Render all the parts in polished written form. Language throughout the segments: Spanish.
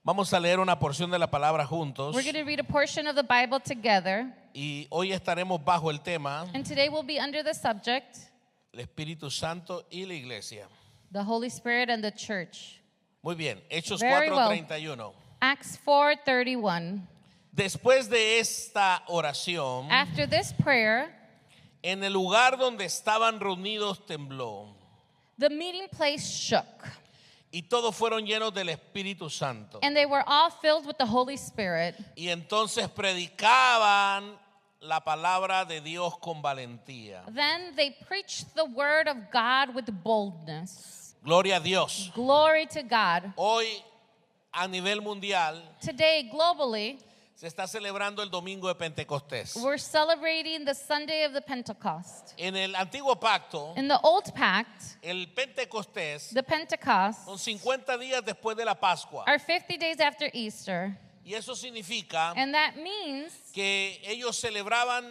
Vamos a leer una porción de la palabra juntos. We're going to read a portion of the Bible together. Y hoy estaremos bajo el tema And today we'll be under the subject, el Espíritu Santo y la Iglesia. the Holy Spirit and the Church. Muy bien, Hechos Very well. 4:31. Acts 4:31. Después de esta oración, After this prayer, en el lugar donde estaban reunidos tembló, the meeting place shook, y todos fueron llenos del Espíritu Santo. and they were all filled with the Holy Spirit. Y entonces predicaban la palabra de Dios con valentía. Then they preached the word of God with boldness. Gloria a Dios. Glory to God. Hoy a nivel mundial Today, globally, se está celebrando el domingo de Pentecostés. we're celebrating the Sunday of the Pentecost. En el antiguo pacto, In the Old Pact, el Pentecostés the Pentecost son 50 días después de la Pascua. are 50 days after Easter. Y eso significa And that means que ellos celebraban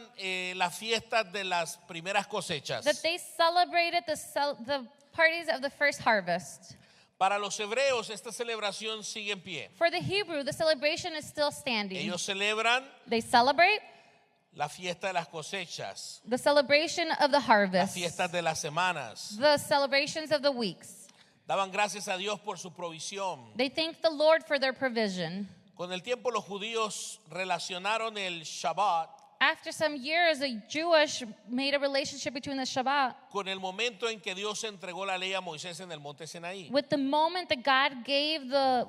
las fiestas de las primeras cosechas. that they celebrated the parties of the first harvest. Para los hebreos esta celebración sigue en pie. For the Hebrew, the celebration is still standing. Ellos celebran They celebrate la fiesta de las cosechas, the celebration of the las harvest, fiestas de las semanas. the celebrations of the weeks. Daban gracias a Dios por su provisión. They thank the Lord for their provision. Con el tiempo los judíos relacionaron el Shabbat After some years, the Jewish made a relationship between the Shabbat con el momento en que Dios entregó la ley a Moisés en el monte Sinaí. with the moment that God gave the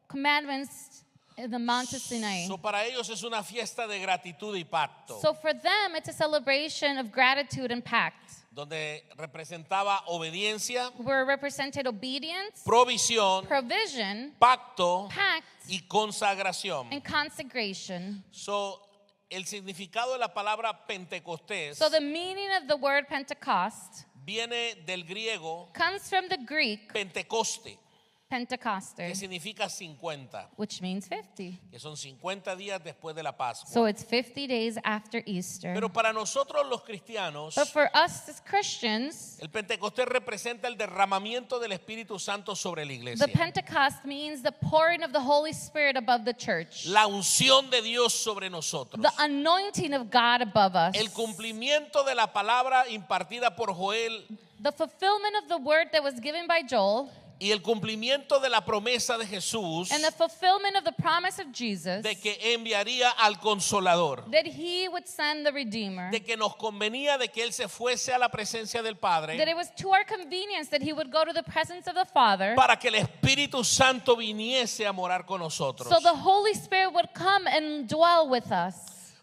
commandments in the Mount of Sinai. So para ellos es una fiesta de gratitud y pacto, So for them, it's a celebration of gratitude and pact, donde representaba obediencia, where represented obedience, provisión, provision, pacto pact, y consagración. and consecration. So el significado de la palabra Pentecostés So the meaning of the word Pentecost viene del griego comes from the Greek Pentecoste, que Pentecostes, significa 50, which means 50. que son 50 días después de la Pascua. So it's 50 days after Easter. Pero para nosotros los cristianos, But for us as Christians, el Pentecostés representa el derramamiento del Espíritu Santo sobre la iglesia. the Pentecost means the pouring of the Holy Spirit above the church, La unción de Dios sobre nosotros. the anointing of God above us, El cumplimiento de la palabra impartida por Joel the fulfillment of the word that was given by Joel, y el cumplimiento de la promesa de Jesús and the fulfillment of the promise of Jesus de que enviaría al Consolador, that he would send the Redeemer, de que nos convenía de que Él se fuese a la presencia del that Padre it was to our convenience that he would go to the presence of the Father, para que el Espíritu Santo viniese a morar con nosotros. so the Holy Spirit would come and dwell with us.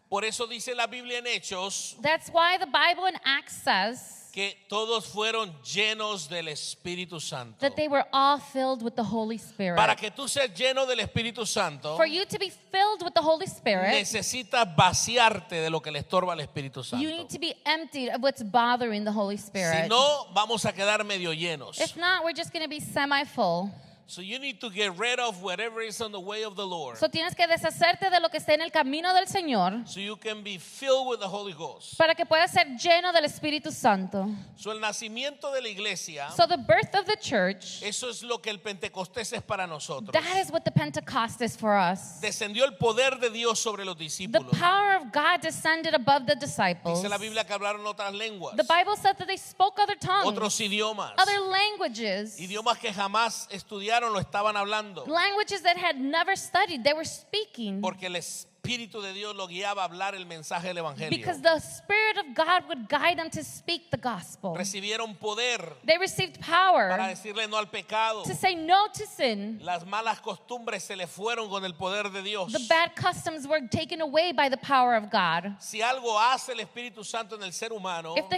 Por eso dice la Biblia en Hechos That's why the Bible in Acts says que todos fueron llenos del Espíritu Santo. that they were all filled with the Holy Spirit. Para que tú seas lleno del Espíritu Santo, For you to be filled with the Holy Spirit, necesitas vaciarte de lo que le estorba al Espíritu Santo. you need to be emptied of what's bothering the Holy Si Spirit. no, vamos a quedar medio llenos. If not, we're just going to be semi-full. So you need to get rid of whatever is on the way of the Lord, So tienes que deshacerte de lo que esté en el camino del Señor so you can be filled with the Holy Ghost. para que puedas ser lleno del Espíritu Santo. So el nacimiento de la iglesia, So the birth of the church, eso es lo que el Pentecostés es para nosotros. that is what the Pentecost is for us. Descendió el poder de Dios sobre los The discípulos. power of God descended above the disciples. Dice la Biblia que hablaron otras lenguas, The Bible said that they spoke other tongues, otros idiomas, other languages, idiomas que jamás estudiaron lo estaban hablando, languages that had never studied, they were speaking. porque el Espíritu de Dios lo guiaba a hablar el mensaje del Evangelio. Because the Spirit of God would guide them to speak the gospel. Recibieron poder They received para power decirle no al pecado. to say no to sin. Las malas costumbres se le fueron con el poder de Dios. The bad customs were taken away by the power of God. Si algo hace el Espíritu Santo en el ser humano, If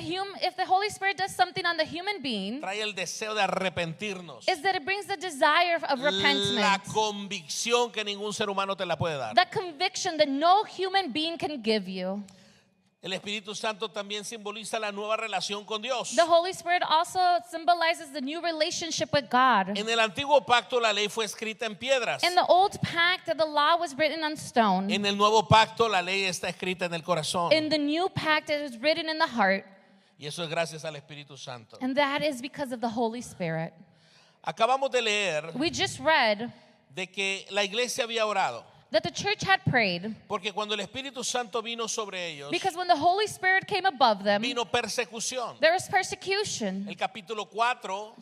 the Holy Spirit does something on the human being, trae el deseo de arrepentirnos. is that it brings the desire of La repentance. convicción que ningún ser humano te la puede dar. That conviction that no human being can give you. El Espíritu Santo también simboliza la nueva relación con Dios. The Holy Spirit also symbolizes the new relationship with God. En el antiguo pacto la ley fue escrita en piedras. In the old pact, the law was written on stone. En el nuevo pacto la ley está escrita en el corazón. In the new pact, it is written in the heart. Y eso es gracias al Espíritu Santo. And that is because of the Holy Spirit. Acabamos de leer We just read de que la iglesia había orado. that the church had prayed. Porque cuando el Espíritu Santo vino sobre ellos, Because when the Holy Spirit came above them, vino persecución. there was persecution. El capítulo 4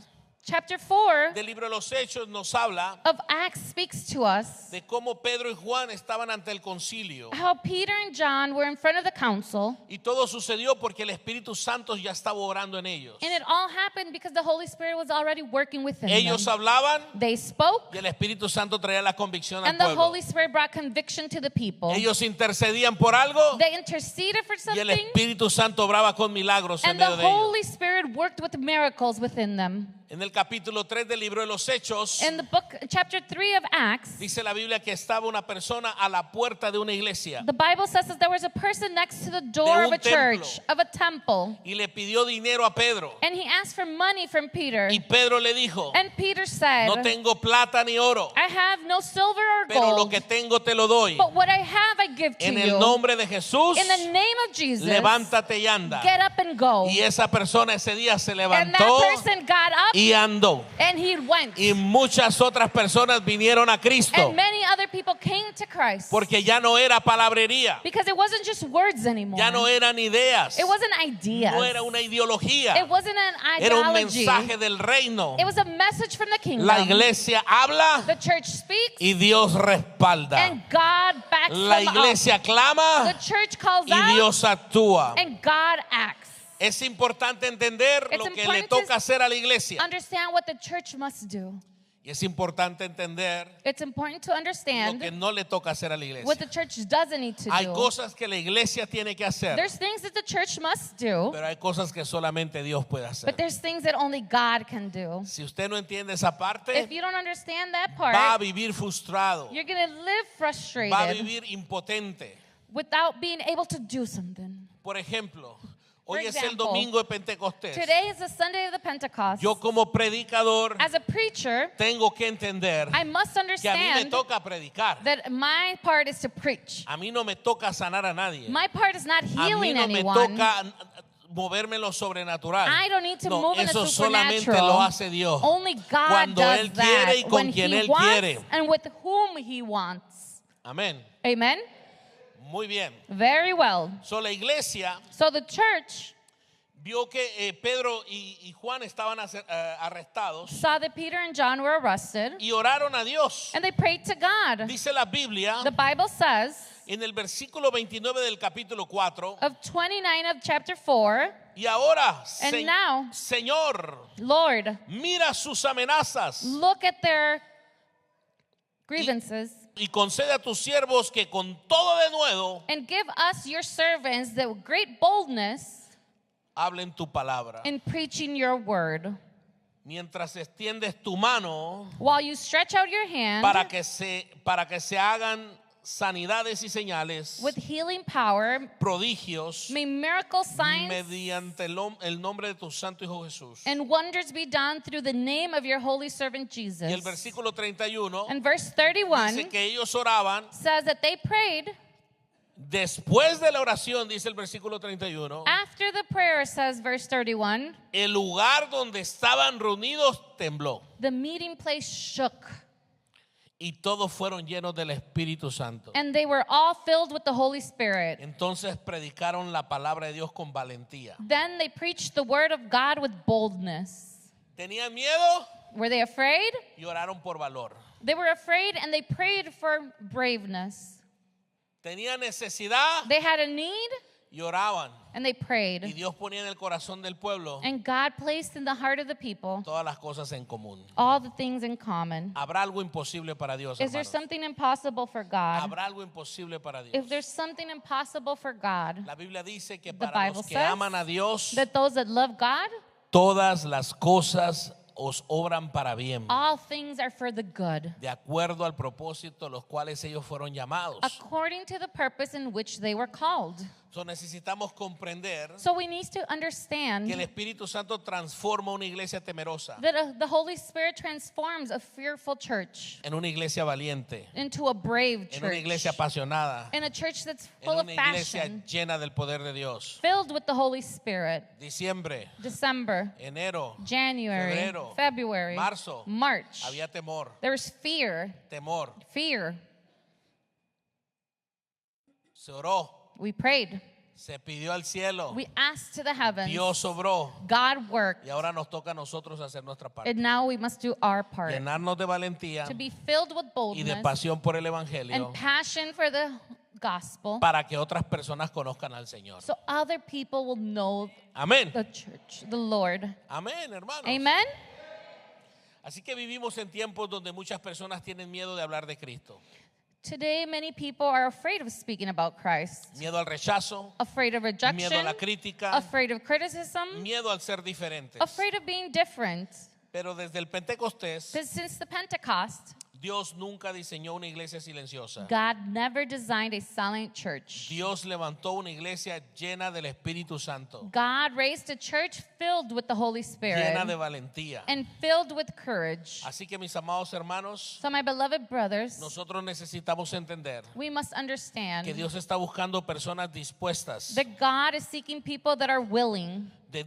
Chapter 4 del libro de los Hechos nos habla of Acts speaks to us de cómo Pedro y Juan estaban ante el concilio. how Peter and John were in front of the council. Y todo sucedió porque el Espíritu Santo ya estaba obrando en ellos. And it all happened because the Holy Spirit was already working within Ellos them. hablaban They spoke, y el Espíritu Santo traía la convicción al and the pueblo. Holy Spirit brought conviction to the people. Ellos intercedían por algo They interceded for y el something, Espíritu Santo obraba con milagros en and the medio de ellos. Holy Spirit worked with miracles within them. En el capítulo 3 del libro de los Hechos, In the book, chapter 3 of Acts, dice la Biblia que estaba una persona a la puerta de una iglesia the Bible says that there was a person next to the door of a church, of a temple, y le pidió dinero a Pedro. and he asked for money from Peter. Y Pedro le dijo, And Peter said, no tengo plata ni oro, I have no silver or pero lo gold, que tengo te lo doy. but what I have I give to En you. el nombre de Jesús, In the name of Jesus, levántate y anda. get up and go. Y esa persona ese día se And levantó that person got up y andó. and he went. Y muchas otras personas vinieron a Cristo And many other people came to Christ. porque ya no era palabrería, Because it wasn't just words anymore. ya no eran ideas, It wasn't ideas. no era una ideología, It wasn't an era un ideology. mensaje del reino. It was a message from the kingdom. La iglesia habla The church speaks y Dios respalda. and God backs La them up. iglesia The clama church calls y out Dios actúa. and God acts. Es importante entender It's lo que le important to toca hacer a la iglesia. Understand what the church must do. Y es importante entender It's important to lo understand que no le toca hacer a la what the iglesia. church doesn't need to Hay do. cosas que la iglesia tiene que hacer, There's things that the church must do, pero hay cosas que solamente Dios puede hacer. but there's things that only God can do. Si usted no entiende esa parte, If you don't understand that va a part, vivir frustrado, you're going to live va a frustrated vivir impotente. without being able to do something. Por ejemplo, hoy es el example, domingo de Pentecostés. Today is the Sunday of the Pentecost. Yo como predicador As a preacher, tengo que entender I must que a mí me understand toca predicar. that my part is to preach. A mí no me toca sanar a nadie. My part is not A mí healing no me anyone. toca moverme en lo sobrenatural. I don't need to No, move in the eso solamente supernatural. lo hace Dios. Only God Cuando does Él quiere that y con when quien He Él wants quiere. and with whom He wants. Amén. Amen? Muy bien. Very well. So, la iglesia So the church vio que Pedro y Juan estaban arrestados saw that Peter and John were arrested y oraron a Dios. and they prayed to God. Dice la Biblia The Bible says en el versículo 29 del capítulo 4, of 29 of chapter 4, y ahora, And now- Señor, Lord, mira sus amenazas look at their grievances y concede a tus siervos que con todo de nuevo and give us, your servants, the great boldness hablen tu palabra. in preaching your word. Mientras extiendes tu mano While you stretch out your hand para que se hagan sanidades y señales, with healing power, prodigios, may miracle signs mediante el nombre de tu santo Hijo Jesús. and wonders be done through the name of your holy servant Y el Jesus. versículo 31 And verse dice 31 que ellos oraban. says that they prayed. Después de la oración, dice el versículo 31, After the prayer, says verse 31, el lugar donde estaban reunidos tembló the meeting place shook, y todos fueron llenos del Espíritu Santo. and they were all filled with the Holy Spirit. Entonces predicaron la palabra de Dios con valentía. Then they preached the word of God with boldness. Tenían miedo Were they afraid? y oraron por valor. They were afraid and they prayed for braveness. Tenían necesidad They had a need y oraban. and they Y prayed. Dios ponía en el corazón del pueblo And God placed in the heart of the people todas las cosas en común. all the things in common. ¿Habrá algo imposible para Dios, Is there hermanos? something impossible for God? ¿Habrá algo imposible para Dios? If there's something impossible for God, La Biblia dice que The para Bible los que says aman a Dios, that those that love God, todas las cosas os obran para bien, all things are for the good, de acuerdo al propósito los cuales ellos fueron llamados. according to the purpose in which they were called. So necesitamos comprender So we need to understand que el Espíritu Santo transforma una iglesia temerosa that the Holy Spirit transforms a fearful church en una iglesia valiente, into a brave en una church, iglesia apasionada, in a church that's en full of una iglesia passion, llena del poder de Dios. filled with the Holy Spirit. Diciembre, December, enero, January, febrero, February, marzo, March. había temor, There was fear. fear. Se oró, We prayed. se pidió al cielo, We asked to the heavens. Dios obró God worked. y ahora nos toca a nosotros hacer nuestra parte. And now we must do our part. Llenarnos de valentía To be filled with y de boldness pasión por el Evangelio and passion for the gospel para que otras personas conozcan al Señor. so other people will know Amén. the church, the Lord. Amén, hermanos. Amen? Así que vivimos en tiempos donde muchas personas tienen miedo de hablar de Cristo. Today, many people are afraid of speaking about Christ, Miedo al rechazo, afraid of rejection, miedo a la crítica, afraid of criticism, miedo al ser diferentes. afraid of being different. Pero desde el Pentecostés, But since the Pentecost, Dios nunca diseñó una iglesia silenciosa. God never designed a silent church. Dios levantó una iglesia llena del Espíritu Santo, God raised a church filled with the Holy llena de Spirit valentía. and filled with courage. Así que mis amados hermanos, So, my beloved brothers, nosotros necesitamos entender we must understand que Dios está buscando personas dispuestas. that God is seeking people that are willing. Él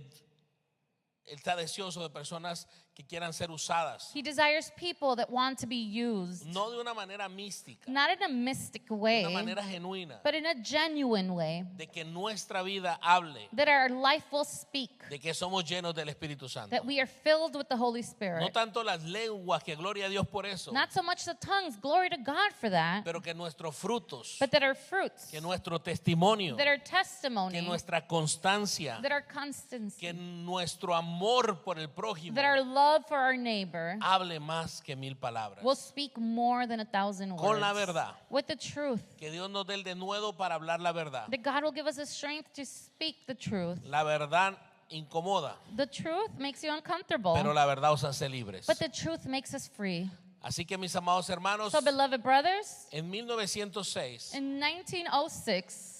está deseoso de personas que quieran ser usadas, He desires people that want to be used, no de una manera mística, not in a mystic de way, una manera genuina, but in a genuine way, de que nuestra vida hable that our life will speak, de que somos llenos del Espíritu Santo. that we are filled with the Holy No Spirit. tanto las lenguas, que gloria a Dios por eso, Not so much the tongues, glory to God for that, pero que nuestros frutos, but that our fruits, que nuestro testimonio, that our que testimony, nuestra constancia, that our constancy, que nuestro amor por el prójimo that our love for our neighbor hable más que 1000 palabras. will speak more than 1,000 Con la words. verdad. With the truth. Que Dios nos dé el denuedo para hablar la verdad. That God will give us the strength to speak the truth. La verdad incomoda, The truth makes you uncomfortable, pero la verdad os hace libres. but the truth makes us free. Así que mis amados hermanos, So, beloved brothers, en 1906 in 1906,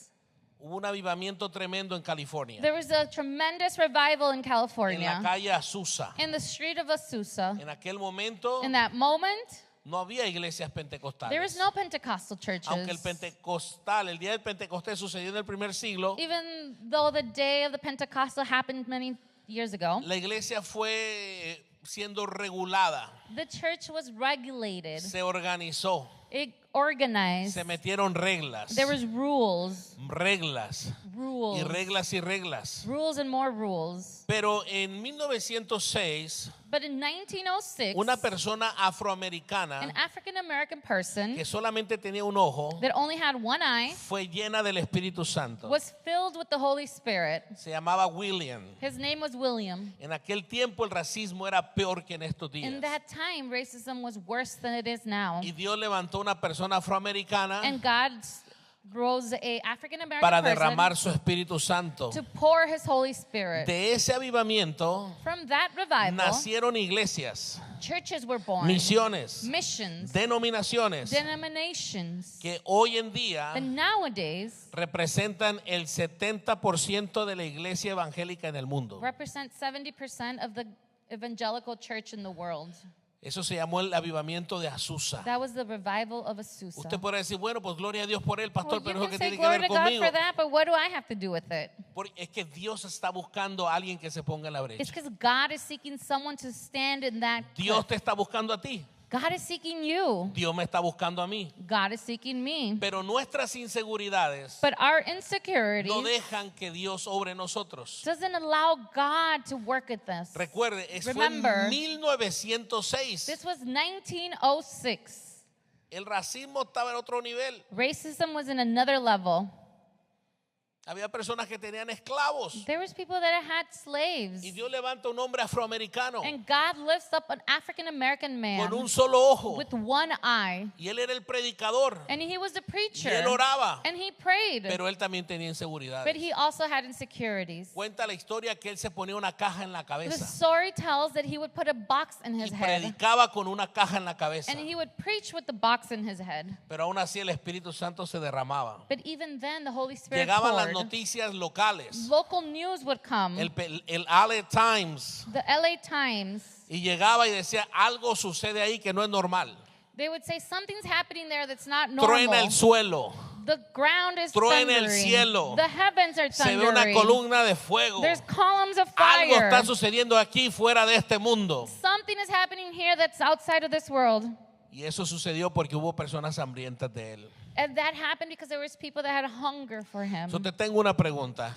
hubo un avivamiento tremendo en California, there was a tremendous revival in en la California, calle Azusa. in the street of Azusa. En aquel momento In that moment, no había iglesias there pentecostales. was no Pentecostal Aunque el churches. el día del Pentecostés sucedió en el primer siglo, Even though the day of the Pentecostal happened many years ago, la iglesia fue siendo regulada, the church was regulated. se organizó, It organized. se metieron reglas, There was rules, reglas rules, y reglas y reglas. rules and more rules. Pero en 1906, But in 1906, una persona an afroamericana African American person que solamente tenía un ojo that only had one eye fue llena del Espíritu Santo. was filled with the Holy Spirit. Se llamaba William. His name was William. En aquel tiempo el racismo era peor que en estos días. In that time, racism was worse than it is now. Y Dios levantó una persona afroamericana And God rose a African para American derramar person su Espíritu Santo. to pour His Holy Spirit. De ese avivamiento From that revival, nacieron iglesias, churches were born, misiones, missions, denominaciones denominations. que hoy en día And nowadays, representan el 70% de la iglesia evangélica en el mundo. represent 70% of the evangelical church in the world. Eso se llamó el avivamiento de Azusa. That was the revival of Azusa. Usted puede decir, bueno, pues gloria a Dios por él, Well, pastor, you pero eso can que say tiene que glory ver to God conmigo. for that, but what do I have to do with it? Es que Dios está buscando a alguien que se ponga en la It's brecha. because God is seeking someone to stand in that Dios cliff. te está buscando a ti. God is seeking you. Dios me está buscando a mí. God is seeking me. Pero nuestras inseguridades But our insecurities no dejan que Dios obre en nosotros. doesn't allow God to work with us. Recuerde, fue en Remember, 1906. This was 1906. El racismo estaba en otro nivel. Racism was in another level. Había personas que tenían esclavos. There was people that had slaves. Y Dios levanta un hombre afroamericano And God lifts up an African American man con un solo ojo. with one eye. Y él era el predicador. And he was the Y preacher. él oraba. And he prayed. Pero él también tenía inseguridades. But he also had insecurities. Cuenta la historia que él se ponía una caja en la The cabeza. story tells that he would put a box in Y his head. predicaba con una caja en la cabeza. And he would preach with the box in his head. Pero aún así el Espíritu Santo se derramaba. But even then, the Holy Spirit Llegaban las poured. noticias locales, local news would come. el LA Times, The LA Times, y llegaba y decía, algo sucede ahí que no es normal. they would say something's happening there that's not Truena normal. el suelo, The ground is truena el thundering. cielo. The heavens are se ve una thundering. columna de fuego. There's columns of Algo fire. está sucediendo aquí fuera de este mundo. Something is happening here that's outside of this world. Y eso sucedió porque hubo personas hambrientas de él. And that happened because there was people that had hunger for him. Yo te tengo una pregunta.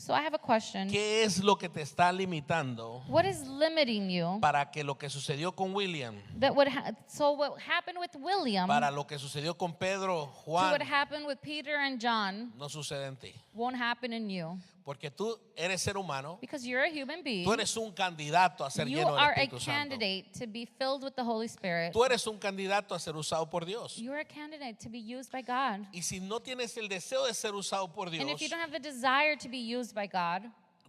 So I have a question. ¿Qué es lo que te está limitando What is limiting you para que lo que sucedió con William, that would so what happened with William para lo que sucedió con Pedro, to what Juan, happened with Peter and John no sucede en ti? won't happen in you? Porque tú eres ser humano, Because you're a human being. tú eres un candidato a ser You lleno del are a Espíritu Santo. candidate to be filled with the Holy Spirit. Tú eres un candidato a ser usado por Dios. You are a candidate to be used by God. Y si no tienes el deseo de ser usado por And if you Dios, don't have the desire to be used by God,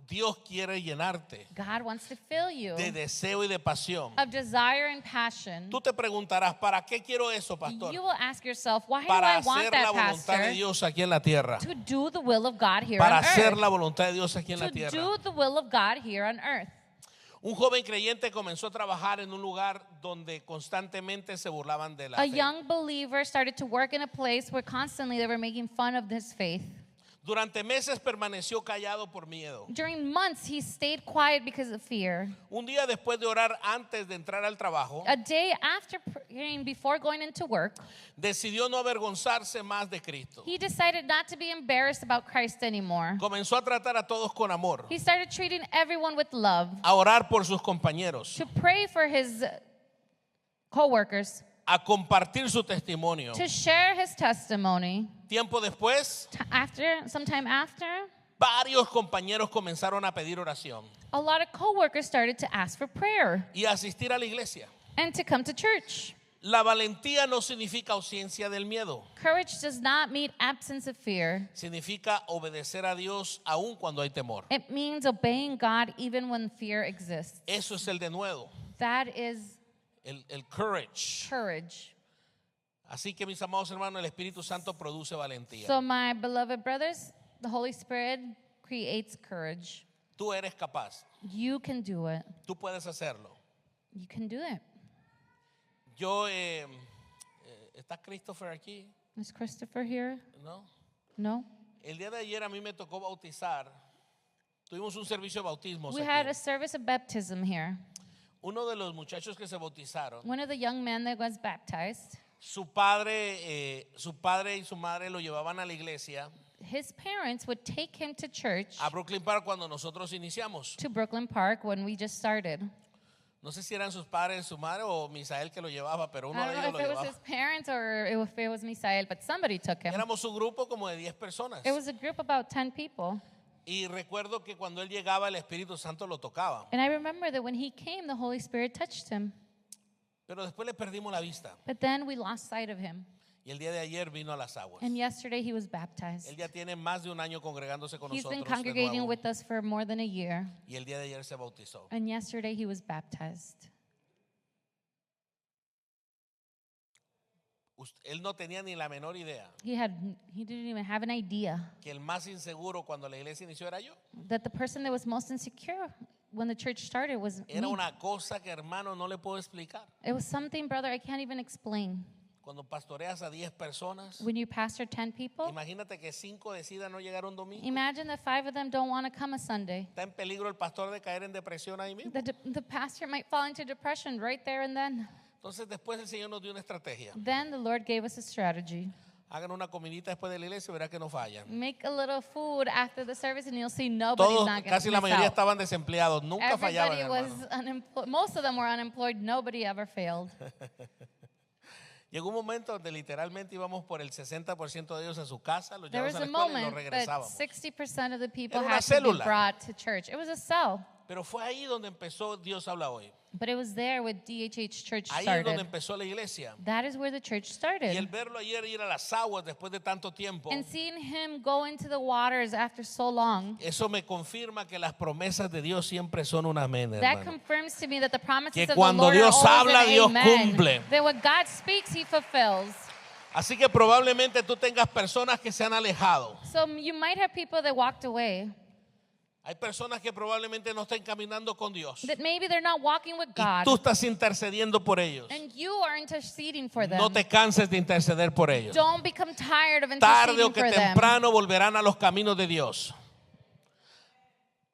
Dios quiere llenarte God wants to fill you de deseo y de pasión. of desire and passion. Tú te preguntarás, ¿para qué quiero eso, pastor? You will ask yourself, why do Para I want hacer la that, voluntad de pastor? Dios aquí en la tierra. To do the will of God here Para on hacer earth. la voluntad de Dios aquí en la To tierra. do the will of God here on earth. Un joven creyente comenzó a trabajar en un lugar donde constantemente se burlaban de la A fe. young believer started to work in a place where constantly they were making fun of his faith. Durante meses permaneció callado por miedo. During months, he stayed quiet because of fear. Un día después de orar antes de entrar al trabajo, A day after praying before going into work, decidió no avergonzarse más de Cristo. he decided not to be embarrassed about Christ anymore. Comenzó a tratar a todos con amor, He started treating everyone with love, a orar por sus compañeros, to pray for his co-workers, a compartir su testimonio. to share his testimony. Tiempo después, Sometime after, varios compañeros comenzaron a pedir oración a lot of co-workers started to ask for prayer y a asistir a la iglesia. and to come to church. La valentía no significa ausencia del miedo. Courage does not mean absence of fear. Significa obedecer a Dios aun cuando hay temor. It means obeying God even when fear exists. Eso es el denuedo, That is el courage. courage. Así que mis amados hermanos, el Espíritu Santo produce valentía. So my beloved brothers, the Holy Spirit creates courage. Tú eres capaz. You can do it. Tú puedes hacerlo. You can do it. Yo, ¿está Christopher aquí? Is Christopher here? ¿No? No? El día de ayer a mí me tocó bautizar. Tuvimos un servicio de bautismos We had aquí. a service of baptism here. Uno de los muchachos que se bautizaron, One of the young men that was baptized, su padre y su madre lo llevaban a la iglesia, his parents would take him to church, a Brooklyn Park, cuando nosotros iniciamos. to Brooklyn Park when we just started. No sé si eran sus padres, su madre o Misael que lo llevaba, pero uno I de don't ellos know lo if it was llevaba. his parents or if it was Misael, but somebody took him. Éramos un grupo como de 10 personas. It was a group about 10 people. Y recuerdo que cuando él llegaba, el Espíritu Santo lo tocaba. And I remember that when he came, the Holy Spirit touched him. Pero después le perdimos la vista. But then we lost sight of him. Y el día de ayer vino a las aguas. And yesterday he was baptized. Él ya tiene más de un año congregándose con He's been nosotros de congregating nuevo. with us for more than a year. Y el día de ayer se bautizó. And yesterday he was baptized. Él no tenía ni la menor idea He didn't even have an idea que el más inseguro cuando la iglesia inició era yo. that the person that was most insecure when the church started was Era me. una cosa que, hermano, no le puedo explicar. It was something, brother, I can't even explain. Cuando pastoreas a 10 personas, When you pastor 10 people, imagínate que 5 decidan no llegar un domingo. imagine that 5 of them don't want to come a Sunday. Está en peligro el pastor de caer en depresión ahí mismo. The pastor might fall into depression right there and then. Entonces después el Señor nos dio una estrategia. Then the Lord gave us a strategy. Hagan una comidita después de la iglesia y verá que no fallan. Make a little food after the service and you'll see nobody's Todos, not going casi to la miss mayoría out. estaban desempleados, nunca fallaban, Everybody was hermano. unemployed. Most of them were unemployed. Nobody ever failed. Llegó un momento donde literalmente íbamos por el 60% de ellos a su casa, los There llevábamos was a la a escuela y los moment that regresábamos. 60% of the people Era una had to be célula. brought to church. It was a cell, Pero fue ahí donde empezó Dios habla hoy. but it was there where DHH Church Ahí es donde started. empezó la iglesia. That is where the church Y el started. verlo ayer ir a las aguas después de tanto tiempo, And seeing him go into the waters after so long, eso me confirma que las promesas de Dios siempre son un amén, that hermano. confirms to me that the promises Que of the cuando Lord Dios are always habla, an Dios amen. cumple. That when God speaks, He fulfills. Así que probablemente tú tengas personas que se han alejado. So you might have people that walked away, Hay personas que probablemente no están caminando con Dios. that maybe they're not walking with Y God, tú estás intercediendo por ellos. and you are interceding for them. No te canses de interceder por ellos. Don't become tired of Tarde o interceding que for them. temprano volverán a los caminos de Dios.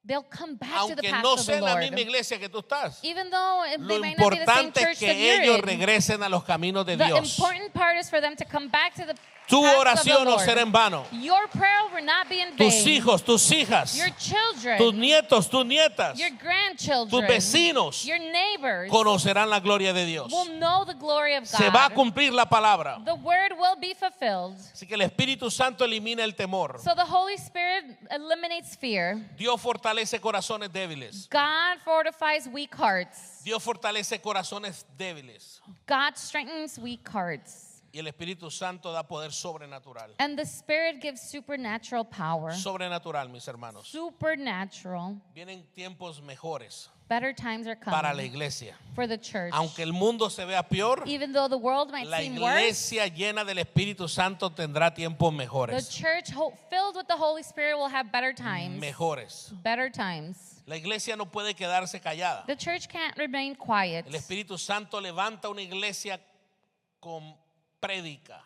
They'll come back to the Aunque path no of the sea en la Lord. misma iglesia que tú estás. Even though Lo they might not be the same importante es church that que you're ellos in, regresen a los caminos de the Dios. important part is for them to come back to the Tu path of the oración no Lord. será en vano. Your prayer will not be in Tus vain. hijos, tus hijas, Your children, tus nietos, tus nietas, your grandchildren, tus vecinos your neighbors conocerán la gloria de Dios. will know the glory of God. Se va a cumplir la palabra. The word will be fulfilled. Así que el Espíritu Santo elimina el temor. So the Holy Spirit eliminates fear. Dios fortalece corazones débiles. God fortifies weak hearts. Dios fortalece corazones débiles. God strengthens weak hearts. Y el Espíritu Santo da poder sobrenatural. And the Spirit gives supernatural power. Sobrenatural, mis hermanos. Supernatural. Vienen tiempos mejores Better times are para la coming iglesia. for the church. Aunque el mundo se vea peor, Even though the world might la seem worse, iglesia llena del Espíritu Santo tendrá tiempos the mejores. church filled with the Holy Spirit will have better times. Mejores. Better times. La iglesia no puede quedarse callada. The church can't remain quiet. El Espíritu Santo levanta una iglesia con prédica.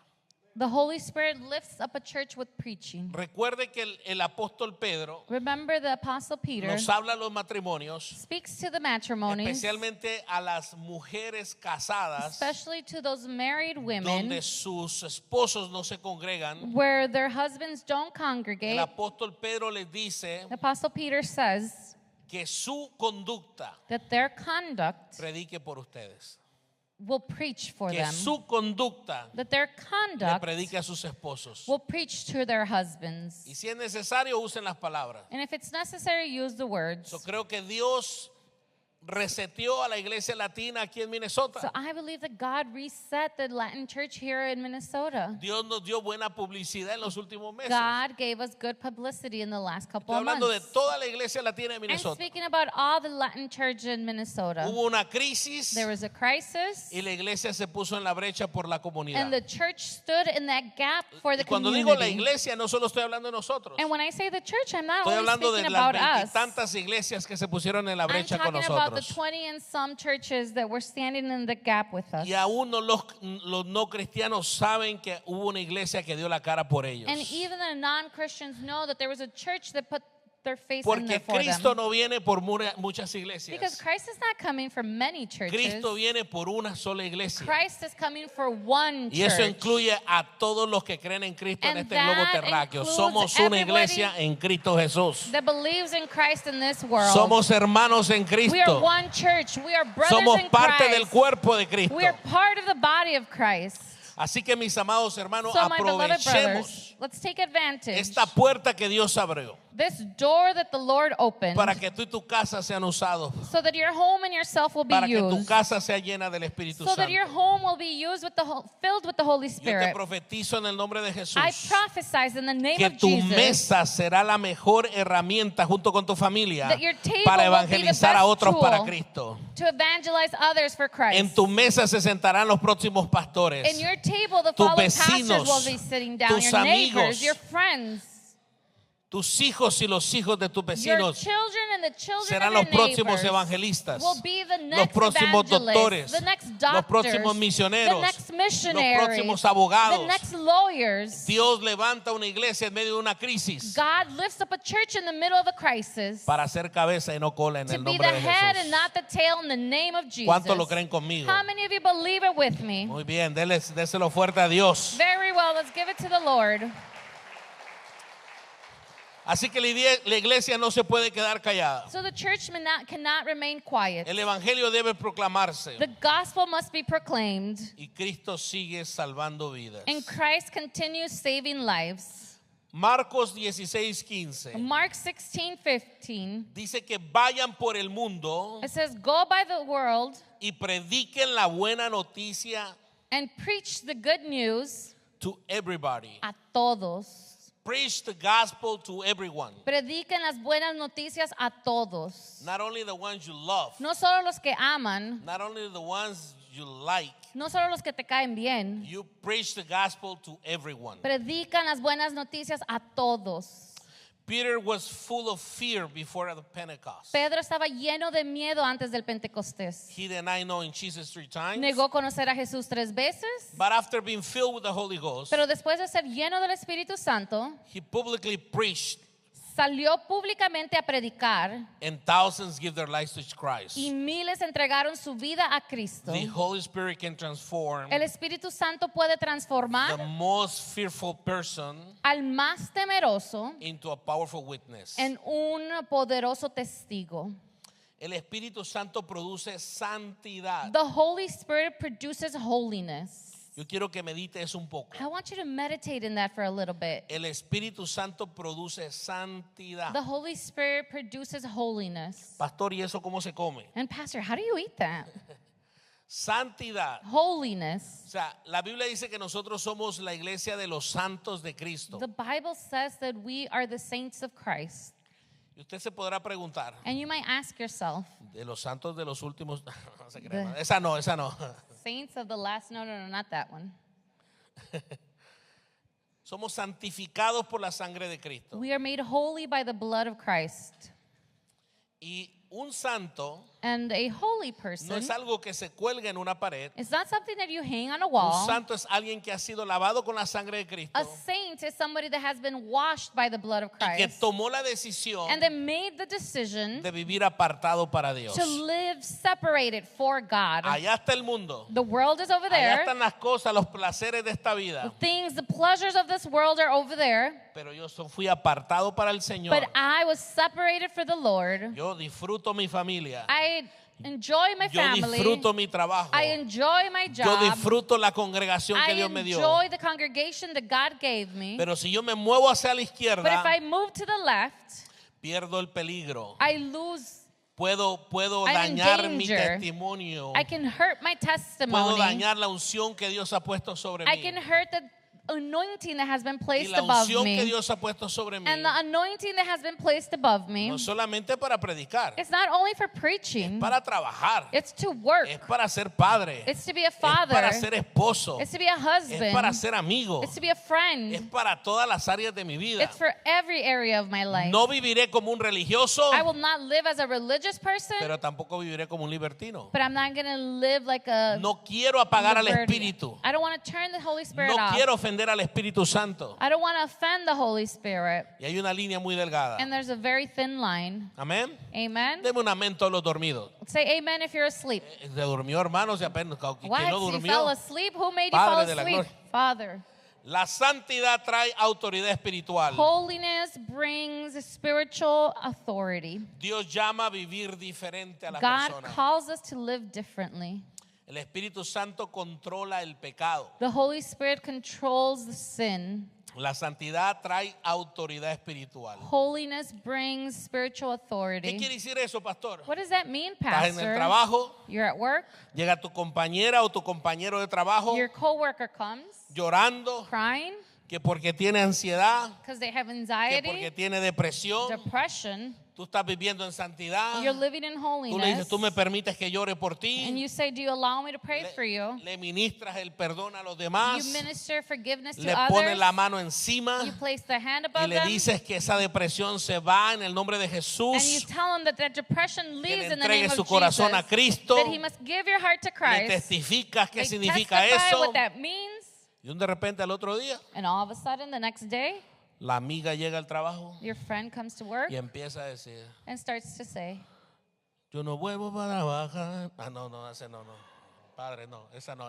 The Holy Spirit lifts up a church with preaching. Recuerde que el apóstol Pedro Remember the Apostle Peter nos habla a los matrimonios, speaks to the matrimonies, especialmente a las mujeres casadas, especially to those married women donde sus esposos no se congregan. where their husbands don't El congregate. apóstol Pedro les dice The Apostle Peter says que su conducta that their conduct predique por ustedes. will preach for Que them. su conducta That their le conduct predique a sus esposos. will preach to their husbands. Y si es necesario, usen las palabras. And if it's necessary, use the words. Yo creo que Dios reseteó a la iglesia latina aquí en So Minnesota. I believe that God reset the Latin church here in Minnesota. Dios nos dio buena publicidad en los últimos meses. God gave us good publicity in the last couple Estoy of hablando de months. toda la iglesia latina de I'm Minnesota. speaking about all the Latin church in Minnesota. Hubo una crisis There was a crisis, y la iglesia se puso en la brecha por la comunidad. and the church stood in that gap for the Y cuando digo la community. iglesia, no solo estoy hablando de nosotros. And when I say the church, I'm not Estoy only hablando de speaking las about us. veintitantas iglesias que se pusieron en la I'm brecha con talking about the nosotros. 20 and some churches that were standing in the gap with us. Y aún los no cristianos saben que hubo una iglesia que dio la cara por ellos. And even the non-Christians know that there was a church that put their face in there Porque for Cristo them. no viene por muchas Because iglesias. Christ is not coming from many churches. Cristo viene por una sola iglesia. Christ is coming for one Y eso church. incluye a todos los que creen en Cristo en And este globo that terráqueo. includes Somos una everybody iglesia en Cristo Jesús. that believes in Christ in this world. Somos hermanos en We are Cristo. one church. We are brothers Somos in parte Christ. del cuerpo de Cristo. We are part of the body of Christ. Así que mis amados hermanos, So my beloved aprovechemos brothers, let's take advantage. esta puerta que Dios abrió This door that the Lord opened para que tú y tu casa sean usados, so that your home and yourself will be para que tu used. casa sea llena del Espíritu So that your Santo. home will be used with filled with the Holy Yo te Spirit. profetizo en el nombre de Jesús I prophesize in the name que of tu Jesus mesa será la mejor herramienta junto con tu familia that your table para will be the evangelizar a best otros para tool Cristo. to evangelize others for Christ. En tu mesa se sentarán los próximos pastores, In your table, the tus following pastors vecinos, will be sitting down. tus Your neighbors, amigos, your friends, tus hijos y los hijos de tus your vecinos children and the children serán of los your próximos neighbors evangelistas, will be the los next próximos evangelists, doctores, the next los doctors, próximos the misioneros, next los missionaries, próximos abogados. the next lawyers. Dios levanta una iglesia en medio de una crisis God lifts up a church in the middle of a crisis para ser cabeza y no cola en to el be nombre the de head and Jesús. not the tail in the name of Jesus. ¿Cuántos lo creen conmigo? How many of you believe it with me? Muy bien, déselo fuerte a Dios. Very well, let's give it to the Lord. Así que la iglesia no se puede quedar callada. So the church cannot remain quiet. El evangelio debe proclamarse The gospel must be proclaimed, y Cristo sigue salvando vidas. and Christ continues saving lives. Marcos 16:15 Mark 16:15, dice que vayan por el mundo it says, "Go by the world y prediquen la buena noticia and preach the good news to everybody. a todos." Preach the gospel to everyone. Prediquen las buenas noticias a todos. Not only the ones you love, No solo los que aman, not only the ones you like, no solo los que te caen bien, you preach the gospel to everyone. predican las buenas noticias a todos. Peter was full of fear before the Pentecost. Pedro estaba lleno de miedo antes del Pentecostés. He denied knowing Jesus 3 times. Negó conocer a Jesús 3 veces, But after being filled with the Holy Ghost, pero después de ser lleno del Espíritu Santo, he publicly preached, salió públicamente a predicar and thousands give their lives to Christ. y miles entregaron su vida a Cristo. The Holy Spirit can transform El Espíritu Santo puede the transformar most fearful person al más temeroso into a powerful witness. en un poderoso testigo. El Espíritu Santo produce santidad. The Holy Spirit produces holiness. Yo quiero que medites un poco. I want you to meditate in that for a little bit. El Espíritu Santo produce santidad. The Holy Spirit produces holiness. Pastor, ¿y eso cómo se come? And Pastor, how do you eat that? Santidad. Holiness. O sea, la Biblia dice que nosotros somos la iglesia de los santos de Cristo. The Bible says that we are the saints of Christ. Y usted se podrá preguntar, And you might ask yourself, de los santos de los últimos... No se crea, The- hermano. Esa no, esa no. saints of the last, no, not that one. Somos santificados por la sangre de Cristo. We are made holy by the blood of Christ. Y un santo And a holy no person es algo que se cuelga en una pared. is not something that you hang on a Un wall. santo es alguien que ha sido lavado con la sangre de Cristo A saint is somebody that has been washed by the blood of y que Christ tomó la decisión and that made the decision de vivir apartado para Dios. to live separated for God. Allá está el mundo. The world is over Allá there. están las cosas, los placeres de esta The vida. things, the pleasures of this world are over there. Pero yo fui apartado para el Señor. But I was separated for the Lord. Yo disfruto mi familia. I enjoy my Yo family. disfruto mi trabajo. I enjoy my Yo job. disfruto la congregación que I Dios me dio. enjoy the congregation that God gave me. Pero si yo me muevo hacia la But if izquierda, I move to the left, pierdo el peligro. I lose. Puedo I'm in dañar mi danger. testimonio. I can hurt my Puedo testimony. dañar la unción que Dios ha puesto sobre I mí. can hurt the anointing that has been Y placed la above unción que me. Dios ha puesto sobre mí. And the anointing that has been placed above me. No solamente para predicar, It's not only for preaching. para trabajar, It's to work. es para ser padre, It's to be a es para father. ser esposo, It's to be a es husband. para ser amigo, It's to be a es friend. para todas las áreas de mi vida. It's for every area of my life. No viviré como un religioso, I will not live as a religious person, pero tampoco viviré como un libertino. but I'm not going to live like a No quiero apagar al liberty. Espíritu. I don't want to turn the Holy Spirit No off. quiero ofender al Espíritu Santo. I don't want to offend the Holy Spirit. Y hay una línea muy delgada. And there's a very thin line. Amén. Amen. Deme un amén todos los dormidos. Say amen if you're asleep. Se durmió, hermano, se apenas. ¿Quién What? no You fell durmió? asleep? Who made you Padre fall de la asleep? gloria. Father. La santidad trae autoridad espiritual. Holiness brings spiritual authority. Dios llama a vivir diferente a la God persona. calls us to live differently. El Espíritu Santo controla el pecado. The Holy Spirit controls the sin. La santidad trae autoridad espiritual. Holiness brings spiritual ¿Qué authority. quiere decir eso, pastor? What does that mean, Estás en el Pastor? trabajo, You're at work, llega tu compañera o tu compañero de trabajo your coworker comes llorando crying que porque tiene ansiedad, because they have que porque anxiety, tiene depresión. depression. Tú estás viviendo en santidad. You're living in Tú le dices, holiness. tú me permites que llore por And ti. you say, do you allow me to pray for you? Le ministras el perdón a los You demás. minister forgiveness to Le pones others. la mano encima You place the hand y above le them. dices que esa depresión se va en el nombre de And you Jesús. tell them that that depression Que leaves le in the name entregue of su corazón a Jesus. Cristo. That he must give your heart to Le Christ. testificas qué They significa testify eso. what that means. Y de repente al otro día, And all of a sudden, the next day, la amiga llega al trabajo your friend comes to work y empieza a decir, and starts to say, yo no vuelvo para trabajar. Ah, no, ese no. Padre, no, esa no.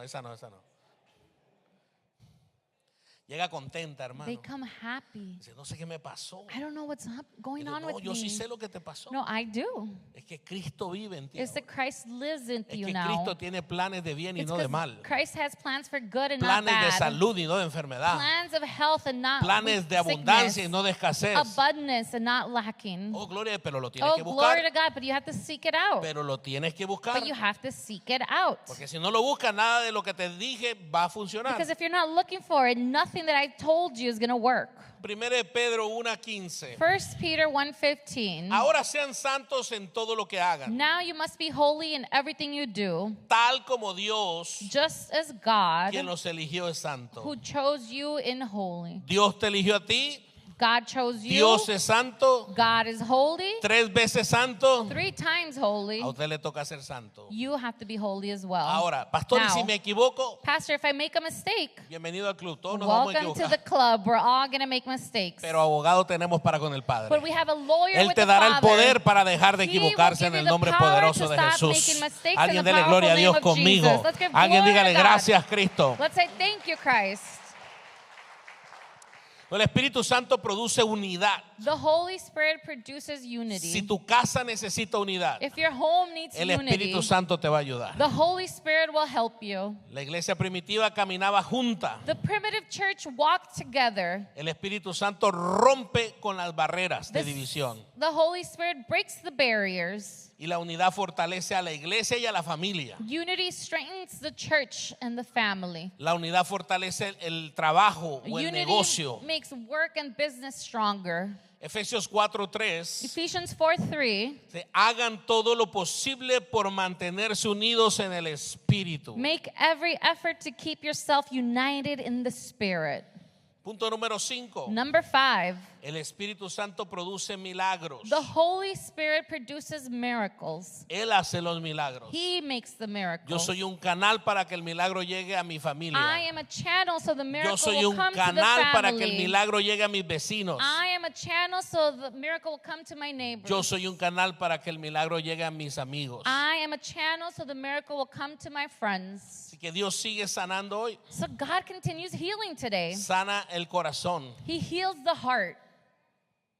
Llega contenta, hermano. they come happy. Dice, no sé qué me pasó. I don't know what's going Dice, on no, with yo sí me. sé lo que te pasó. No, I do. Es que Cristo vive en ti. It's that Christ lives in Es you que now. Cristo tiene planes de bien y It's no de 'cause mal. Christ has plans for good and not Planes de bad. salud y no de enfermedad. Plans of health and not Planes de sickness. abundancia y no de escasez. Abundance and not lacking. Oh, gloria, pero lo tienes Oh, que glory buscar. to God, but you have to seek it out. Pero lo tienes que buscar. But you have to seek it out. Porque si no lo buscas, nada de lo que te dije va a funcionar. Because if you're not looking for it, nothing something that I told you is going to work. 1 Pedro 1:15. 1 Peter 1:15. Ahora sean santos en todo lo que hagan, Now you must be holy in everything you do, tal como Dios, just as God, quien los eligió, es santo. who chose you in holy. Dios te eligió a ti, God chose you. Dios es santo, God is holy. 3 veces santo. 3 times holy. A usted le toca ser santo. You have to be holy as well. Ahora, pastor, y Now, si me equivoco, Pastor, if I make a mistake, bienvenido al club. Todos nos vamos a welcome to the equivocar. club. We're all going to make mistakes. Pero abogado tenemos para con el Padre. But we have a lawyer Él with te the dará el Father. poder para dejar de He will equivocarse en give el you the nombre power poderoso to de stop Jesús. making mistakes in Alguien the dele powerful gloria a Dios name of conmigo. Jesus. Let's give Alguien glory dígale to God. gracias, Cristo. Let's say thank you, Christ. El Espíritu Santo produce unidad. The Holy Spirit produces Si unity. tu casa necesita unidad, If your home needs el unity, Espíritu Santo te va a ayudar. the Holy Spirit will help you. La iglesia primitiva caminaba junta. The primitive church walked together. El Espíritu Santo rompe con las barreras de división. The Holy Spirit breaks the barriers. Y la unidad fortalece a la iglesia y a la familia. Unity strengthens the church and the family. La unidad fortalece el trabajo o el Unity negocio. makes work and business stronger. Efesios 4:3. Ephesians 4:3. Hagan todo lo posible por mantenerse unidos en el Espíritu. Make every effort to keep yourself united in the Spirit. Punto número 5. Number 5. El Espíritu Santo produce milagros. The Holy Spirit produces miracles. Él hace los milagros. He makes the Yo miracles. soy un canal para que el milagro llegue a mi I familia. am a channel so the Yo miracle soy will un come to the canal para que el family. milagro llegue a mis vecinos. I am a channel so the miracle will come to my neighbors. Yo soy un canal para que el milagro llegue a mis amigos. I am a channel so the miracle will come to my friends. Así que Dios sigue sanando hoy. So God continues healing today. Sana el corazón. He heals the heart.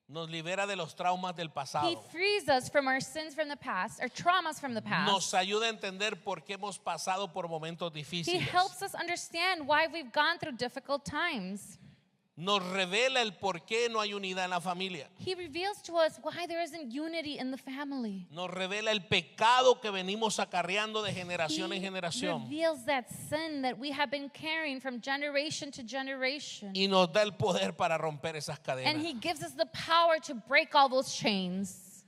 Nos libera de los traumas del He pasado. frees us from our sins from the past, our traumas from the past. Nos ayuda a entender por qué hemos pasado por momentos He difíciles. helps us understand why we've gone through difficult times. Nos revela el por qué no hay unidad en la familia. He reveals to us why there isn't unity in the family. Nos revela el pecado que venimos acarreando de generación en He generación. reveals that sin that we have been carrying from generation to generation. Y nos da el poder para romper esas And He cadenas. gives us the power to break all those chains.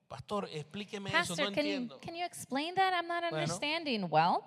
Pastor, explíqueme eso, Pastor, no entiendo. can you explain that? I'm not Bueno. understanding well.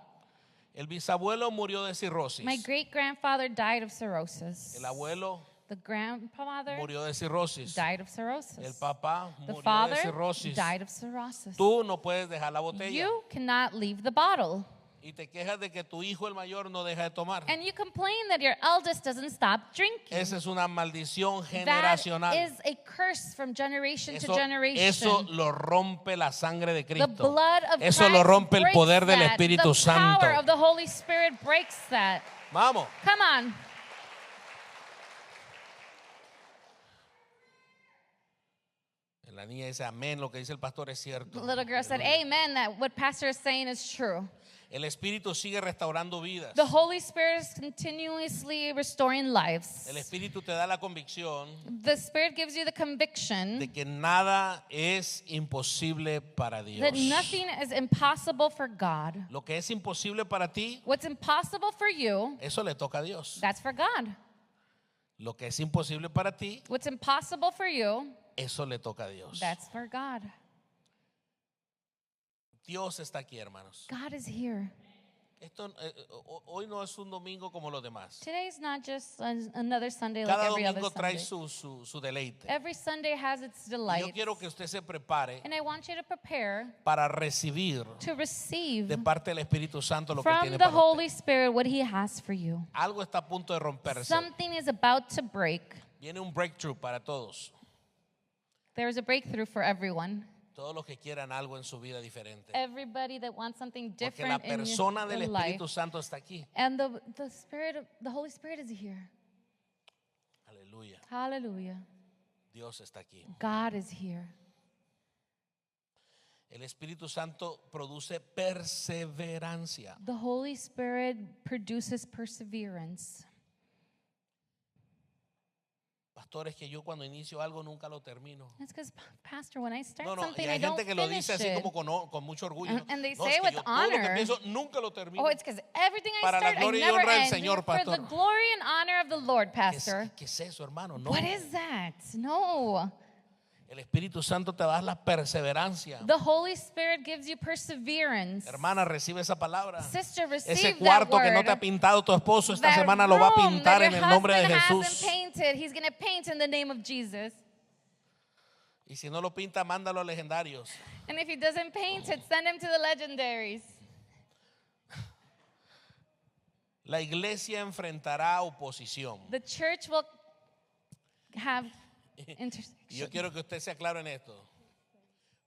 El bisabuelo murió de cirrosis. My great-grandfather died of cirrhosis. El abuelo The grandfather murió de cirrosis. died of cirrhosis. El papá The murió de father cirrosis. died of cirrhosis. Tú no puedes dejar la botella. You cannot leave the bottle. Y te quejas de que tu hijo el mayor no deja de tomar. And you complain that your eldest doesn't stop drinking. Esa es una maldición That generacional. is a curse from generation to Eso generation. lo rompe la sangre de The Cristo. blood of Eso Christ lo rompe el breaks poder del that. Espíritu The Santo. power of the Holy Spirit breaks that. Vamos. Come on. La niña dice amén, lo que dice el pastor es cierto. The little girl said, Aleluya. amen, that what pastor is saying is true. El Espíritu sigue restaurando vidas. The Holy Spirit is continuously restoring lives. El Espíritu te da la convicción The Spirit gives you the conviction de que nada es imposible para Dios. that nothing is impossible for God. Lo que es imposible para ti, What's impossible for you, eso le toca a Dios. that's for God. Lo que es imposible para ti, What's impossible for you, eso le toca a Dios. that's for God. Dios está aquí, hermanos. God is here. Hoy no es un domingo como los demás. Today is not just another Sunday like Cada every other domingo trae Sunday. su deleite. Every Sunday has its Y delights. yo quiero que usted se prepare And I want you to prepare para recibir to receive de parte del Espíritu Santo lo que from tiene the para Holy usted. Spirit what He has for you. Algo está a punto de romperse. Something is about to break. Viene un breakthrough para todos. There is a breakthrough for everyone. Todos los que quieran algo en su vida diferente. Everybody that wants something Porque la different in persona del your life. Espíritu Santo está aquí. And the Holy Spirit is here. Aleluya. Hallelujah. Dios está aquí. God is here. El Espíritu Santo produce perseverancia. The Holy Spirit produces perseverance. Pastor, es que yo cuando inicio algo nunca lo termino. It's because, Pastor, when I start No, something, y I hay don't gente que lo finish dice así it. como con mucho orgullo. And they No, say es que with yo todo lo que honor. empiezo nunca lo termino. Oh, it's because everything I Para la start, I gloria y never honra del end. Señor, For the pastor. glory and honor of the Lord, ¿Qué es, Pastor. qué es eso, hermano? No. What is that? No. El Espíritu Santo te va a dar la perseverancia. The Holy Spirit gives you perseverance. Hermana, recibe esa palabra. Sister, receive Ese that cuarto word. que no te ha pintado tu esposo esta That semana lo va a room pintar that en your el nombre de husband Jesús. hasn't painted, he's going to paint in the name of Jesus. Y si no lo pinta, mándalo a Legendarios. And if he doesn't paint it, send him to the legendaries. La iglesia enfrentará oposición. The church will have Y yo intersection. quiero que usted sea claro en esto.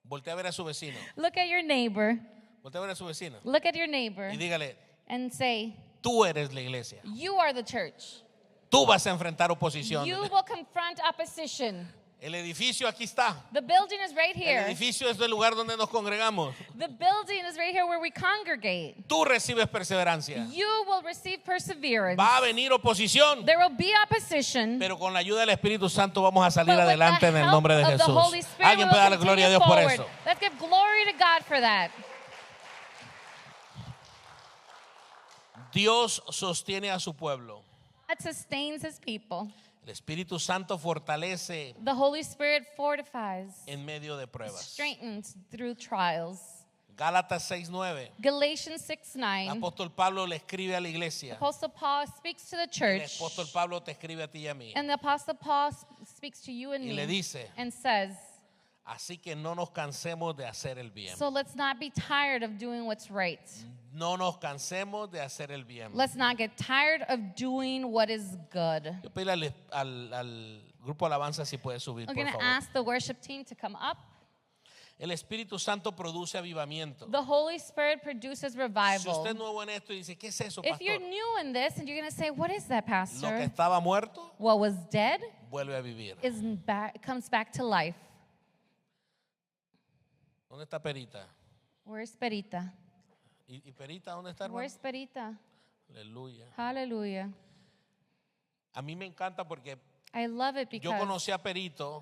Voltea a ver a su vecino. Look at your neighbor. Voltea a ver a su vecino. Look at your neighbor Y dígale, and say, tú eres la iglesia. you are the church. Tú vas a enfrentar oposición. You will confront opposition. El edificio aquí está. The building is right El here. edificio es el lugar donde nos congregamos. The building is right here where we congregate. Tú recibes perseverancia. You will receive perseverance. Va a venir oposición, There will be opposition. pero con la ayuda del Espíritu Santo vamos a salir But with adelante the en el help nombre de of the Jesús. Holy Spirit, Alguien we puede will darle gloria a continue Dios por forward. eso. Let's give glory to God for that. Dios sostiene a su pueblo. God sustains his people. El Espíritu Santo fortalece The Holy Spirit fortifies, en medio de pruebas. strengthens through trials. Gálatas 6:9. Galatians 6:9. El apóstol Pablo le escribe a la iglesia. Apostle Paul speaks to the El church. apóstol Pablo te escribe a ti y a mí. And the Apostle Paul speaks to you and Y me. le dice, and says, así que no nos cansemos de hacer el bien. so let's not be tired of doing what's right. No nos cansemos de hacer el bien. Let's not get tired of doing what is good. Yo pido al grupo alabanza si puede subir, We're por going to favor. ask the worship team to come up. El Espíritu Santo produce avivamiento. The Holy Spirit produces Si revival. usted es nuevo en esto y dice, ¿qué es eso, If you're pastor? new in this and you're going to say, what is that, Lo que Pastor? estaba muerto What was dead vuelve a vivir. comes back to life. ¿Dónde está Perita? Where's Perita? ¿Y Perita dónde está, hermano? Where's Perita? Aleluya. Hallelujah. A mí me encanta porque I love it yo because conocí a Perito.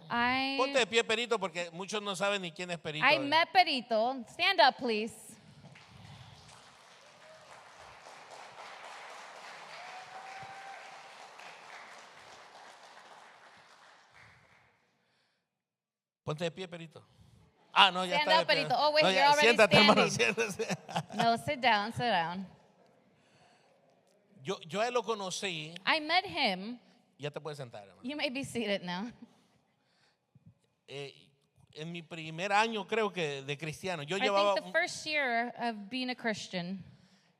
Ponte I de pie, Perito, porque muchos no saben ni quién es Perito. met Perito. Stand up, please. Ponte de pie, Perito. Ah, no, ya Stand está. up, Perito. Oh, wait, No, you're ya, already siéntate, hermano, standing. siéntese. No, sit down, sit down. Yo a él lo conocí. I met him. Ya te puedes sentar, hermano. You may be seated now. En mi primer año, creo que, de cristiano, yo I llevaba. think the first year of being a Christian,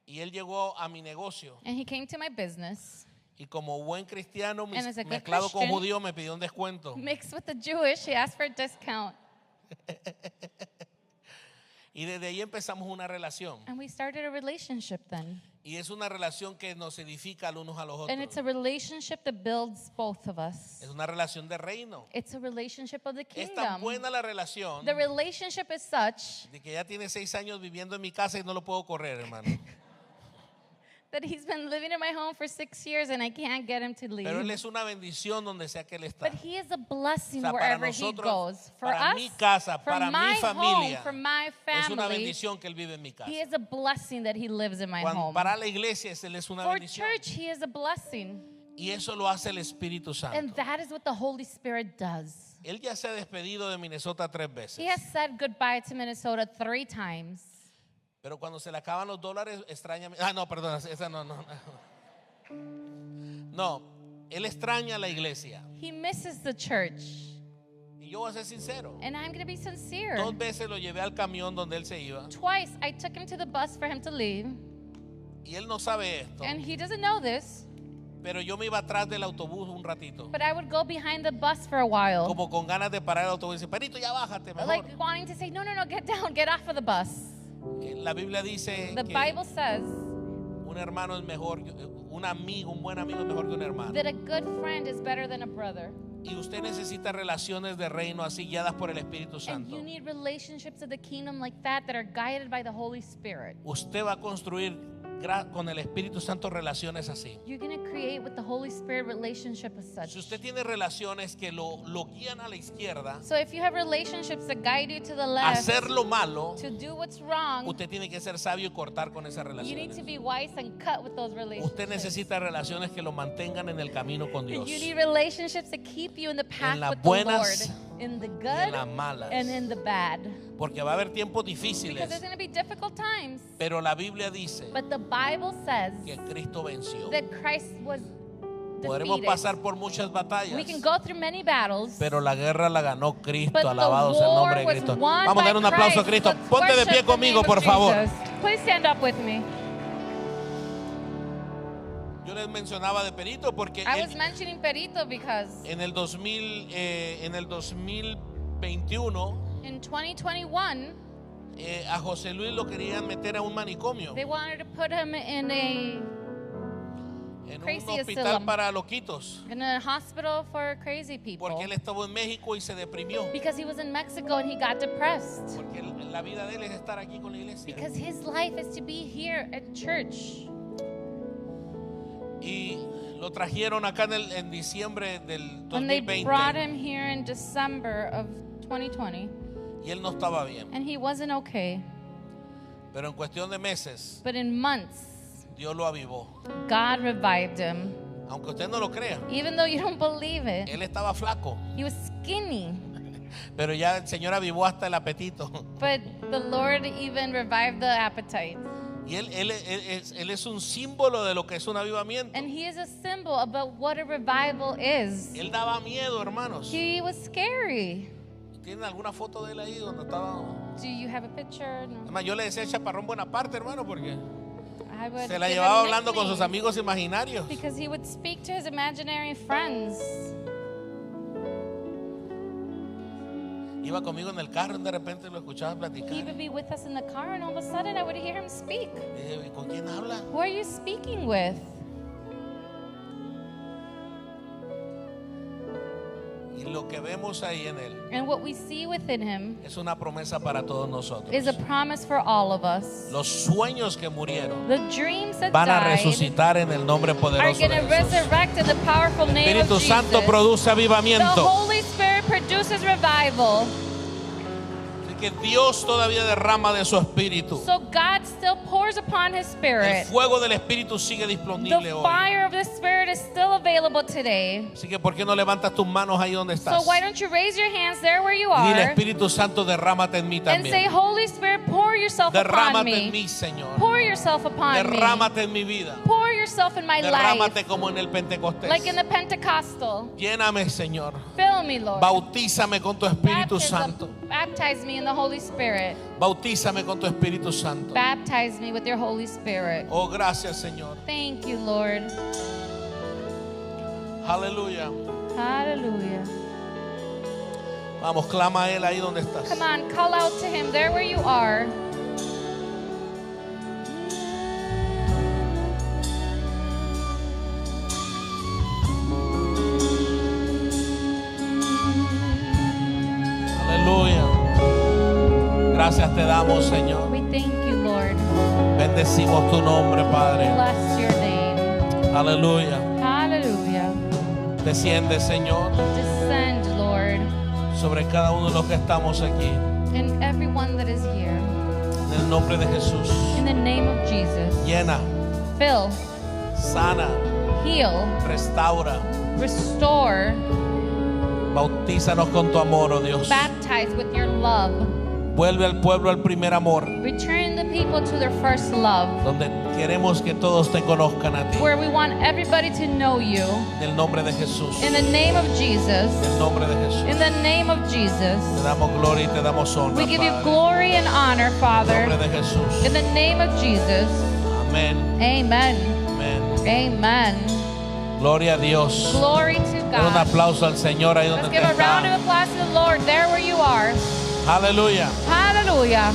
Y él llegó a mi negocio. and he came to my business. Y como buen cristiano, And as a good mezclado con Christian, judío, me pidió un descuento. Mixed with the Jewish, he asked for a discount. Y desde ahí empezamos una relación. And we started a relationship then. Y es una relación que nos edifica los unos a los And it's otros. a relationship that builds both of us. Es una relación de reino. It's a relationship of the Es tan kingdom. buena la relación The relationship is such de que ya tiene 6 años viviendo en mi casa y no lo puedo correr, hermano. that he's been living in my home for 6 years and I can't get him to leave. Pero él es una bendición donde sea que él está. But he is a blessing O sea, para wherever he nosotros, goes. For para us, mi casa, for para my mi familia, home, for my es una family, bendición que él vive en mi casa. he is a blessing that he lives in my home. Para la iglesia, él es una For bendición. church, he is a blessing. Y eso lo hace el Espíritu And Santo. that is what the Holy Spirit does. Él ya se ha despedido de Minnesota 3 veces. He has said goodbye to Minnesota 3 times. Pero cuando se le acaban los dólares, extraña. Ah, no, perdón, esa no. No, él extraña a la iglesia. He misses the church. Y yo voy a ser sincero. And I'm going to be sincere. 2 veces lo llevé al camión donde él se iba. Twice I took him to the bus for him to leave. Y él no sabe esto. And he doesn't know this. Pero yo me iba atrás del autobús un ratito. But I would go behind the bus for a while. Como con ganas de parar el autobús y decir, Perito, ya bájate mejor. Like wanting to say, no, get down, get off of the bus. La Biblia dice The que Bible says un hermano es mejor, un amigo, un buen amigo es mejor que un hermano. that a good friend is better than a brother. Y usted necesita relaciones de reino así guiadas por el Espíritu And Santo. you need relationships of the kingdom like that are guided by the Holy Spirit. Usted va a construir con el Espíritu Santo relaciones así. You're going to create with the Holy Spirit relationship as such. Si usted tiene relaciones que lo guían a la izquierda, So if you have relationships that guide you to the a left, hacer lo malo, to do what's wrong, usted tiene que ser sabio y cortar con esas you need relaciones. to be wise and cut with those relationships. Usted necesita relaciones que lo mantengan en el camino con Dios. You need relationships that keep you in the path las with buenas the Lord, in the Y en good las malas. and in the bad. Porque va a haber tiempos Because difíciles, there's going to be difficult times. pero la Biblia dice But the Bible says que Cristo venció. that Christ was Podremos defeated. pasar por muchas batallas, We can go through many battles. pero la guerra la ganó Cristo. But the Alabado sea el nombre de war Cristo. was won Vamos a dar by un aplauso a Christ. Cristo. Let's Ponte de worship pie the conmigo, name por of favor. Jesus. Please stand up with me. Yo les mencionaba de Perito porque I él, was mentioning Perito because en el 2021 in 2021 a José Luis lo querían meter a un manicomio, they wanted to put him in a en un crazy hospital asylum. para loquitos, hospital for crazy people porque él estuvo en México y se deprimió. because he was in Mexico and he got depressed Porque la vida de él es estar aquí con la iglesia. because his life is to be here at church. Y lo trajeron acá en diciembre del When they brought 2020 him here in December of 2020 y él no estaba bien. and he wasn't okay, Pero en cuestión de meses, but in months Dios lo avivó. God revived him. Aunque usted no lo crea, Even though you don't believe it, él estaba flaco, he was skinny, pero ya el Señor avivó hasta el apetito. but the Lord even revived the appetite. Y él es un símbolo de lo que es un avivamiento. And he is a symbol about what a revival is. Él daba miedo, hermanos. He was scary. ¿Tienen alguna foto de él ahí donde estaba? Do you have a picture? No. Además, yo le decía Chaparrón Bonaparte, hermano, porque I would se la give llevaba him hablando con sus nicknames amigos imaginarios. because he would speak to his imaginary friends. Iba conmigo en el carro y de repente lo escuchaba platicar. He would be with us in the car, and all of a sudden I would hear him speak. Dije, ¿y con quién habla? Who are you speaking with? Y lo que vemos ahí en él And what we see within him es una promesa para todos nosotros. is a promise for all of us. Los sueños que murieron The dreams that van a died resucitar en el nombre are poderoso going de to Jesús. resurrect in the powerful El name of Espíritu Jesus. Santo produce The avivamiento. Holy Spirit produces revival. Así que Dios todavía derrama de su Espíritu. So God still pours upon His El Spirit. fuego del Espíritu sigue disponible The hoy. fire of the Spirit is still available today. Así que ¿por qué no levantas tus manos ahí donde So estás? why don't you raise your hands there where you Y dile, are Espíritu Santo, derrámate en mí and say, también. Holy Spirit, pour yourself upon Derrámate en me. mí, Señor. Pour yourself upon me. Derrámate en mi vida. Pour yourself in my Derrámate life. como en el Pentecostés. Like in the Pentecostal. Lléname, Señor. Fill me, Lord. Bautízame con tu Espíritu Baptism. Santo. Baptize me in the Holy Spirit. Bautízame con tu Espíritu Santo. Baptize me with your Holy Spirit. Oh, gracias, Señor. Thank you, Lord. Aleluya. Hallelujah. Vamos, clama a Él ahí donde estás. Come on, call out to Him there where you are. Aleluya. Gracias te damos, Señor. We thank you, Lord. Bendecimos tu nombre, Padre. Bless your name. Aleluya. Hallelujah. Desciende, Señor, Descend, Lord, sobre cada uno de los que estamos aquí. and everyone that is here. En el nombre de Jesús. In the name of Jesus. Llena, Fill, sana, heal, restaura. restore, Bautízanos con tu amor, oh Dios. baptize with your love. Vuelve al pueblo al primer amor, Return the people to their first love, donde queremos que todos te conozcan a ti. where we want everybody to know you. En el nombre de Jesús. In the name of Jesus. En el nombre de Jesús. In the name of Jesus. Te damos gloria y te damos honra, We give you Padre. glory and honor, En el Father. nombre de Jesús. In the name of Jesus. Amén. Amen. Amén. Amen. Gloria a Dios. Glory to Dale un God. aplauso al Señor ahí donde Let's give a round of está. applause to the Lord there where you are. Aleluya. Hallelujah.